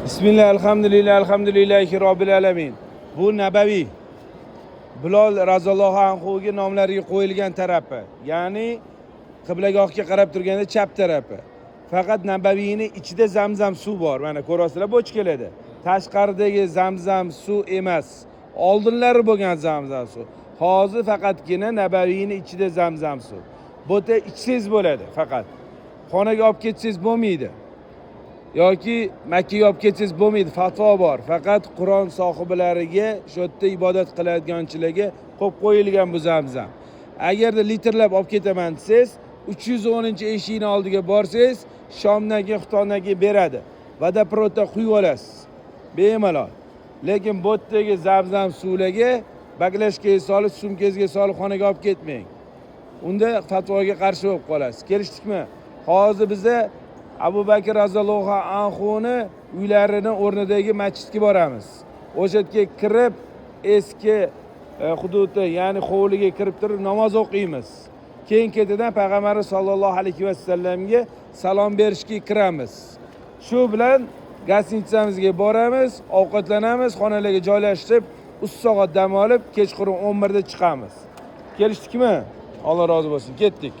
Bismillah, alhamdulillah, alhamdulillahi robbil alamin. Bu Nabaviy. Bilol raziyallohu anhuga nomlariga qo'yilgan tarafi. Ya'ni qiblagohga qarab turganda chap tarafi. Faqat Nabaviyni ichida Zamzam suv bor. Mana ko'rasizlar, bochkalada. Tashqaridagi Zamzam suv emas. Oldinlari bo'lgan Zamzam suv. Hozir faqatgina Nabaviyni ichida Zamzam suv. Bu yerda ichsangiz bo'ladi faqat. Xonaga olib ketsangiz bo'lmaydi. yoki Makkaga olib ketsangiz bo'lmaydi, fatvo bor. Faqat Qur'on sohiblariga, shu yerda ibodat qiladiganchilarga qo'yib qo'yilgan bu Zamzam. Agarda litrlab olib ketaman desangiz, 310-eshikni oldiga borsangiz, Shomdan keyin Xitoydan keyin beradi. Vodoprovodda quyib olasiz. Bemalol. Lekin bu yerdagi Zamzam suvlarga baklashkaga solib, sumkangizga solib xonaga olib ketmang. Unda fatvoga qarshi bo'lib qolasiz. Kelishdikmi? Hozir bizda Abu Bakr raziyallohu anhuni uylarining o'rnidagi masjidga boramiz. O'sha yerga kirib, eski hududi, ya'ni hovliga kirib turib namoz o'qiymiz. Keyin ketidan payg'ambarimiz sollallohu alayhi vasallamga salom berishga kiramiz. Shu bilan gostinitsamizga boramiz, ovqatlanamiz, xonalarga joylashib, 3 soat dam olib, kechqurun 11 da chiqamiz. Kelishdikmi? Alloh rozi bo'lsin. Ketdik.